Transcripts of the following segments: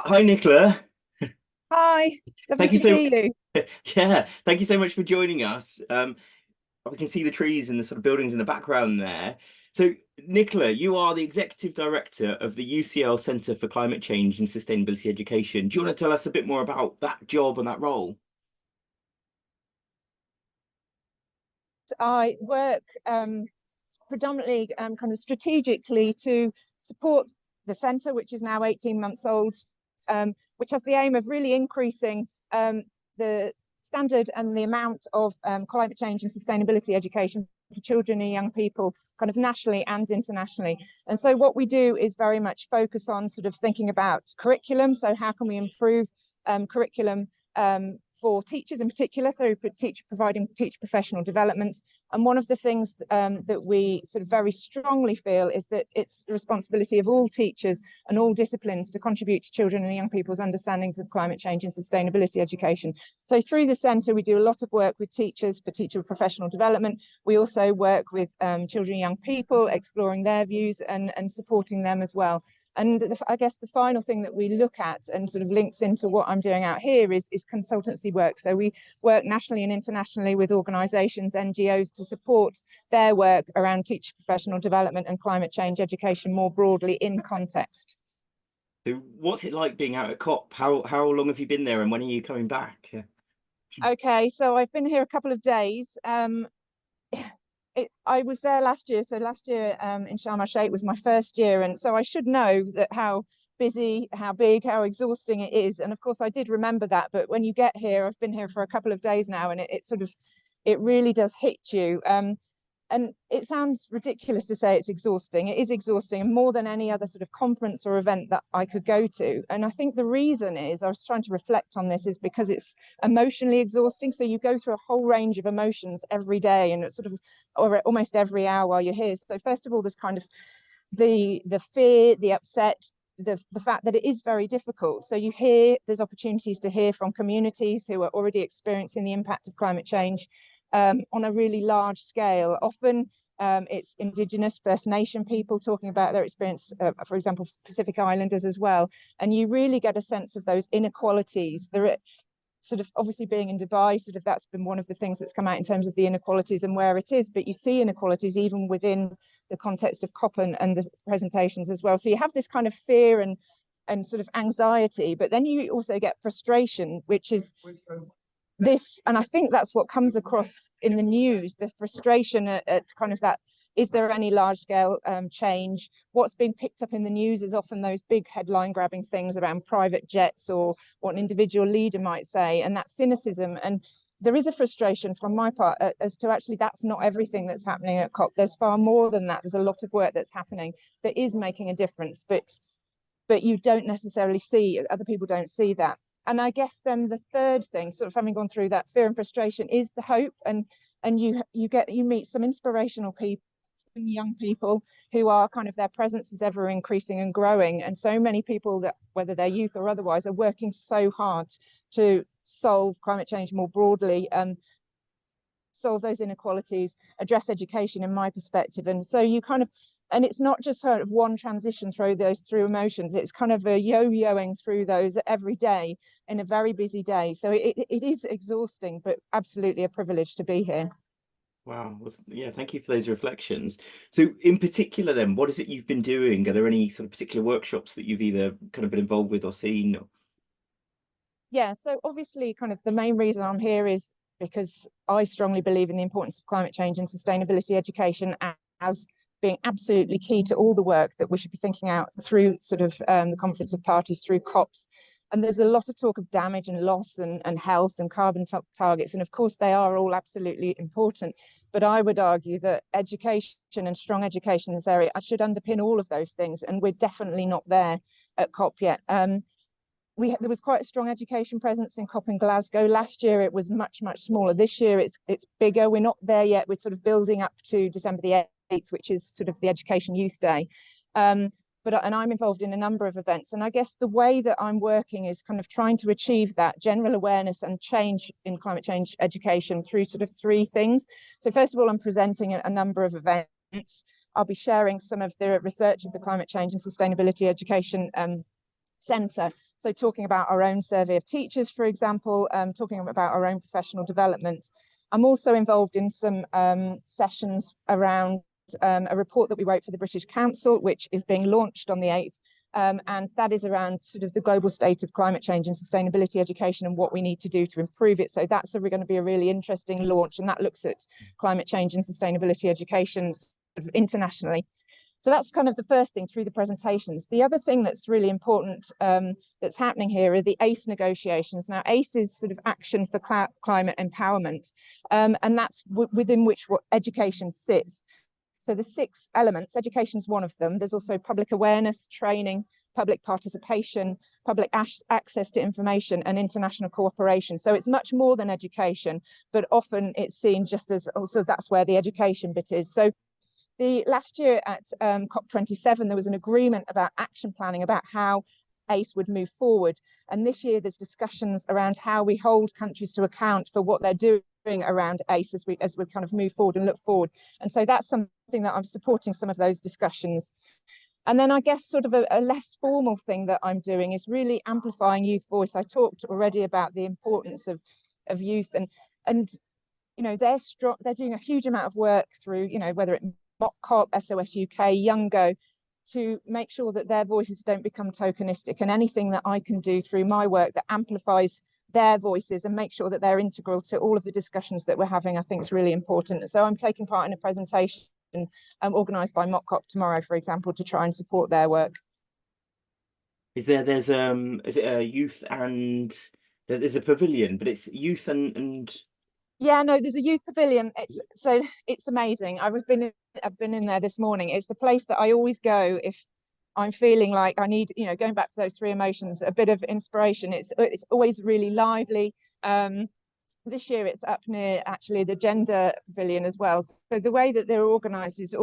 Hi, Nicola. Hi, lovely Thank you to so see you. yeah, thank you so much for joining us. We can see the trees and the sort of buildings in the background there. So, Nicola, you are the executive director of the UCL Centre for Climate Change and Sustainability Education. Do you want to tell us a bit more about that job and that role? I work predominantly kind of strategically to support the centre, which is now 18 months old, which has the aim of really increasing the standard and the amount of climate change and sustainability education for children and young people, kind of nationally and internationally. And so what we do is very much focus on sort of thinking about curriculum. So how can we improve curriculum for teachers in particular through providing teacher professional development. And one of the things that we sort of very strongly feel is that it's the responsibility of all teachers and all disciplines to contribute to children and young people's understandings of climate change and sustainability education. So through the centre, we do a lot of work with teachers for teacher professional development. We also work with children and young people, exploring their views and supporting them as well. And I guess the final thing that we look at and sort of links into what I'm doing out here is consultancy work. So we work nationally and internationally with organisations, NGOs, to support their work around teacher professional development and climate change education more broadly in context. So, what's it like being out at COP? How long have you been there, and when are you coming back? Okay, so I've been here a couple of days. I was there last year. So last year in Sharm el-Sheikh was my first year. And so I should know that how busy, how big, how exhausting it is. And of course, I did remember that. But when you get here, I've been here for a couple of days now, and it really does hit you. And it sounds ridiculous to say it's exhausting. It is exhausting, and more than any other sort of conference or event that I could go to. And I think the reason is, I was trying to reflect on this, is because it's emotionally exhausting. So you go through a whole range of emotions every day, and it's sort of, or almost every hour while you're here. So first of all, there's kind of the fear, the upset, the fact that it is very difficult. So there's opportunities to hear from communities who are already experiencing the impact of climate change on a really large scale. Often it's Indigenous First Nation people talking about their experience, for example, Pacific Islanders as well. And you really get a sense of those inequalities. There sort of, obviously being in Dubai, sort of that's been one of the things that's come out in terms of the inequalities and where it is, but you see inequalities even within the context of COP and the presentations as well. So you have this kind of fear and sort of anxiety, but then you also get frustration, which is this, and I think that's what comes across in the news, the frustration at kind of that, is there any large scale change? What's being picked up in the news is often those big headline grabbing things around private jets or what an individual leader might say, and that cynicism. And there is a frustration from my part as to actually that's not everything that's happening at COP. There's far more than that. There's a lot of work that's happening that is making a difference, but you don't necessarily see, other people don't see that. And I guess then the third thing, sort of having gone through that fear and frustration, is the hope. And you meet some inspirational people, young people, who are kind of, their presence is ever increasing and growing. And so many people, that whether they're youth or otherwise, are working so hard to solve climate change more broadly, solve those inequalities, address education in my perspective. And so you kind of, and it's not just sort of one transition through emotions, it's kind of a yo-yoing through those every day in a very busy day. So it is exhausting, but absolutely a privilege to be here. Wow. Well, yeah, thank you for those reflections. So, in particular, then, what is it you've been doing? Are there any sort of particular workshops that you've either kind of been involved with or seen? Yeah, so obviously kind of the main reason I'm here is because I strongly believe in the importance of climate change and sustainability education as being absolutely key to all the work that we should be thinking out through sort of the Conference of Parties, through COPs. And there's a lot of talk of damage and loss and health and carbon targets. And of course, they are all absolutely important. But I would argue that education and strong education in this area should underpin all of those things. And we're definitely not there at COP yet. There was quite a strong education presence in COP in Glasgow. Last year, it was much, much smaller. This year, it's bigger. We're not there yet. We're sort of building up to December the 8th, which is sort of the Education Youth Day. And I'm involved in a number of events. And I guess the way that I'm working is kind of trying to achieve that general awareness and change in climate change education through sort of three things. So first of all, I'm presenting a number of events. I'll be sharing some of the research of the Climate Change and Sustainability Education Centre. So talking about our own survey of teachers, for example, talking about our own professional development. I'm also involved in some sessions around a report that we wrote for the British Council, which is being launched on the 8th. And that is around sort of the global state of climate change and sustainability education and what we need to do to improve it. So that's going to be a really interesting launch, and that looks at climate change and sustainability education internationally. So that's kind of the first thing through the presentations. The other thing that's really important that's happening here are the ACE negotiations. Now, ACE is sort of action for climate empowerment, and that's within which what education sits. So the 6 elements, education is one of them. There's also public awareness, training, public participation, public access to information, and international cooperation. So it's much more than education, but often it's seen just as also that's where the education bit is. So the last year at COP27, there was an agreement about action planning about how ACE would move forward. And this year there's discussions around how we hold countries to account for what they're doing around ACE as we kind of move forward and look forward. And so that's something that I'm supporting some of those discussions. And then I guess sort of a less formal thing that I'm doing is really amplifying youth voice. I talked already about the importance of youth, and you know, they're doing a huge amount of work through, you know, whether it's MockCop, SOS UK, Youngo, to make sure that their voices don't become tokenistic, and anything that I can do through my work that amplifies their voices and make sure that they're integral to all of the discussions that we're having, I think is really important. So I'm taking part in a presentation organised by MockCop tomorrow, for example, to try and support their work. Is it a youth and there's a pavilion, but it's youth and yeah, no, there's a youth pavilion. It's amazing. I've been in there this morning. It's the place that I always go if I'm feeling like I need, you know, going back to those 3 emotions, a bit of inspiration. It's always really lively. This year it's up near actually the gender pavilion as well. So the way that they're organised is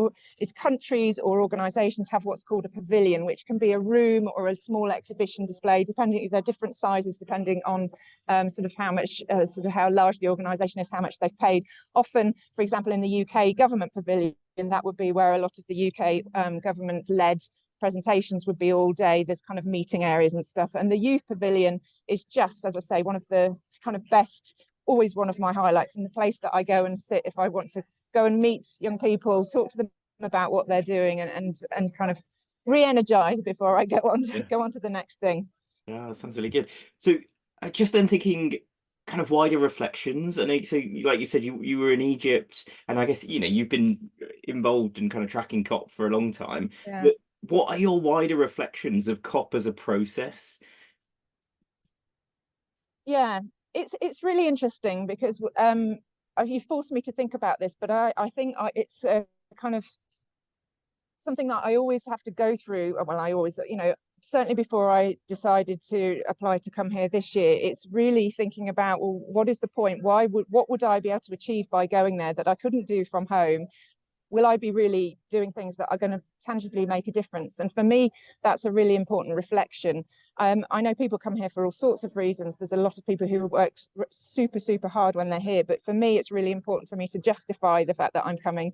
countries or organisations have what's called a pavilion, which can be a room or a small exhibition display, depending, they're different sizes depending on sort of how much, sort of how large the organisation is, how much they've paid. Often, for example, in the UK government pavilion, that would be where a lot of the UK government-led presentations would be all day. There's kind of meeting areas and stuff. And the youth pavilion is just, as I say, one of the kind of best, always one of my highlights, and the place that I go and sit if I want to go and meet young people, talk to them about what they're doing, and kind of re-energize before I go on to the next thing. Yeah, that sounds really good. So just then thinking kind of wider reflections, and so like you said, you were in Egypt, and I guess, you know, you've been involved in kind of tracking COP for a long time. Yeah. But what are your wider reflections of COP as a process? Yeah, it's really interesting because you forced me to think about this, but I think it's a kind of something that I always have to go through. Well, I always, you know, certainly before I decided to apply to come here this year, it's really thinking about, well, what is the point? What would I be able to achieve by going there that I couldn't do from home? Will I be really doing things that are going to tangibly make a difference? And for me, that's a really important reflection. I know people come here for all sorts of reasons. There's a lot of people who work super, super hard when they're here. But for me, it's really important for me to justify the fact that I'm coming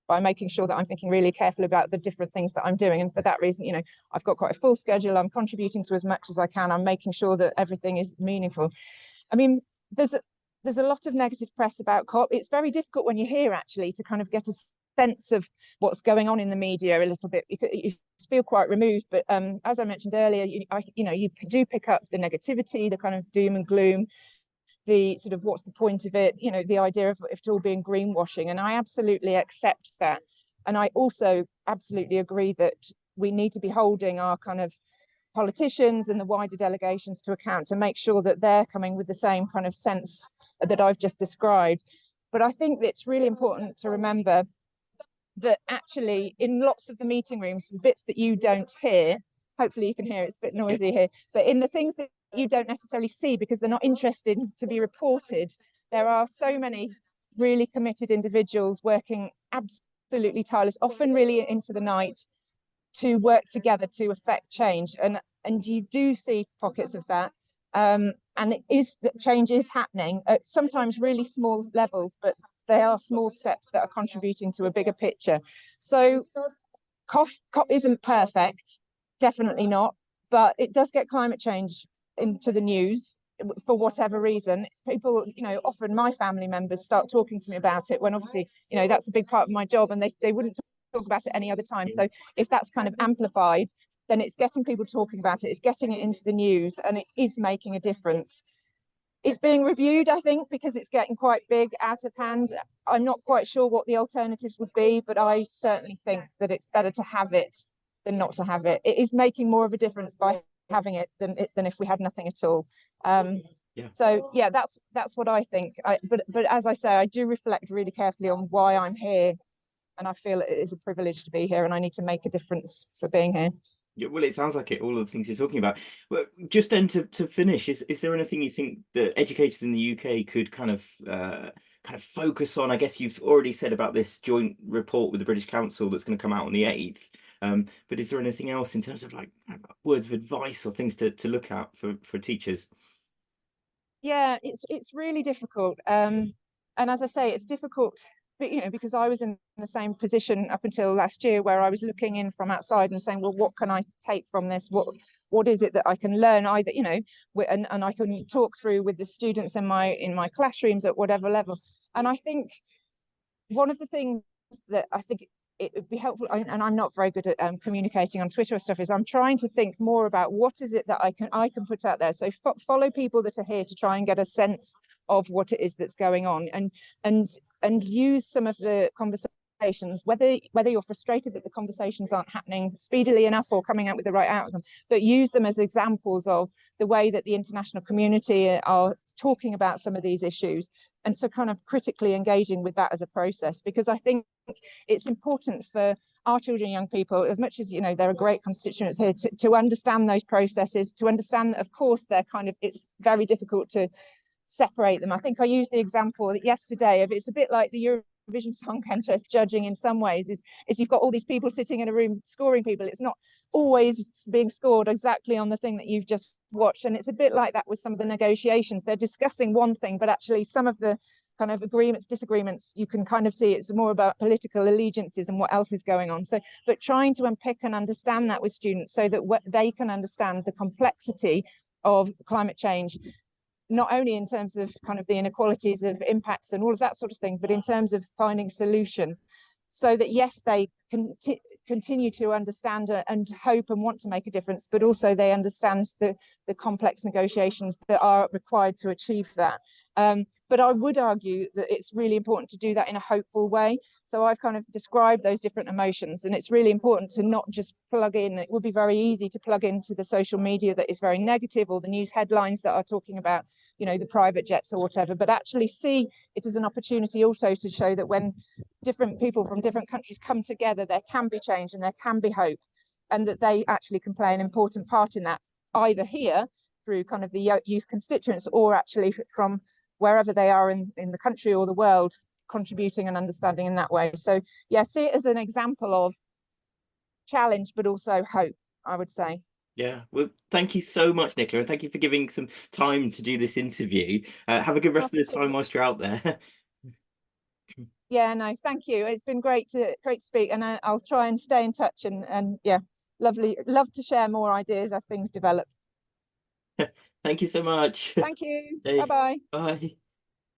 by making sure that I'm thinking really carefully about the different things that I'm doing. And for that reason, you know, I've got quite a full schedule. I'm contributing to as much as I can. I'm making sure that everything is meaningful. I mean, there's a lot of negative press about COP. It's very difficult when you're here actually to kind of get a sense of what's going on in the media a little bit, because you feel quite removed. But as I mentioned earlier, you do pick up the negativity, the kind of doom and gloom, the sort of what's the point of it, you know, the idea of it all being greenwashing. And I absolutely accept that. And I also absolutely agree that we need to be holding our kind of politicians and the wider delegations to account to make sure that they're coming with the same kind of sense that I've just described. But I think that it's really important to remember that actually in lots of the meeting rooms, the bits that you don't hear, hopefully you can hear, it's a bit noisy here, but in the things that you don't necessarily see because they're not interested to be reported, there are so many really committed individuals working absolutely tireless, often really into the night, to work together to affect change. And you do see pockets of that. And it is that change is happening at sometimes really small levels, but they are small steps that are contributing to a bigger picture. So COP isn't perfect, definitely not, but it does get climate change into the news for whatever reason. People, often my family members start talking to me about it when obviously, that's a big part of my job, and they wouldn't talk about it any other time. So if that's kind of amplified, then it's getting people talking about it, it's getting it into the news, and it is making a difference. It's being reviewed, I think, because it's getting quite big, out of hand. I'm not quite sure what the alternatives would be, but I certainly think that it's better to have it than not to have it. It is making more of a difference by having it than if we had nothing at all. So yeah, that's what I think. But as I say, I do reflect really carefully on why I'm here, and I feel it is a privilege to be here, and I need to make a difference for being here. Yeah, well, it sounds like it, all of the things you're talking about. Well, just then to finish, is there anything you think that educators in the UK could kind of focus on? I guess you've already said about this joint report with the British Council that's going to come out on the 8th. But is there anything else in terms of like words of advice or things to look out for teachers? Yeah, it's really difficult. And as I say, it's difficult, but because I was in the same position up until last year, where I was looking in from outside and saying, well, what can I take from this? What is it that I can learn? Either, and I can talk through with the students in my classrooms at whatever level. And I think one of the things that I think it would be helpful, and I'm not very good at communicating on Twitter or stuff, is I'm trying to think more about what is it that I can put out there. So follow people that are here to try and get a sense of what it is that's going on, and use some of the conversations, whether you're frustrated that the conversations aren't happening speedily enough or coming out with the right outcome, but use them as examples of the way that the international community are talking about some of these issues, and so kind of critically engaging with that as a process, because I think it's important for our children and young people, as much as there are great constituents here, to understand those processes, to understand that of course it's very difficult to separate them. I think I used the example yesterday of, it's a bit like the Eurovision Song Contest judging in some ways, is you've got all these people sitting in a room scoring people. It's not always being scored exactly on the thing that you've just watched, and it's a bit like that with some of the negotiations. They're discussing one thing, but actually some of the kind of disagreements, you can kind of see it's more about political allegiances and what else is going on. So, but trying to unpick and understand that with students so that they can understand the complexity of climate change, not only in terms of kind of the inequalities of impacts and all of that sort of thing, but in terms of finding solution, so that yes, they can continue to understand and hope and want to make a difference, but also they understand the complex negotiations that are required to achieve that. But I would argue that it's really important to do that in a hopeful way. So I've kind of described those different emotions, and it's really important to not just plug in. It would be very easy to plug into the social media that is very negative, or the news headlines that are talking about, the private jets or whatever, but actually see it as an opportunity also to show that when different people from different countries come together, there can be change and there can be hope, and that they actually can play an important part in that, either here through kind of the youth constituents, or actually from wherever they are in the country or the world, contributing and understanding in that way. So yeah, see it as an example of challenge, but also hope, I would say. Yeah, well, thank you so much, Nicola, and thank you for giving some time to do this interview. Have a good rest of the time whilst you're out there. Yeah, no, thank you. It's been great to speak, and I'll try and stay in touch, and yeah, love to share more ideas as things develop. Thank you so much. Thank you. Hey, Bye-bye. bye.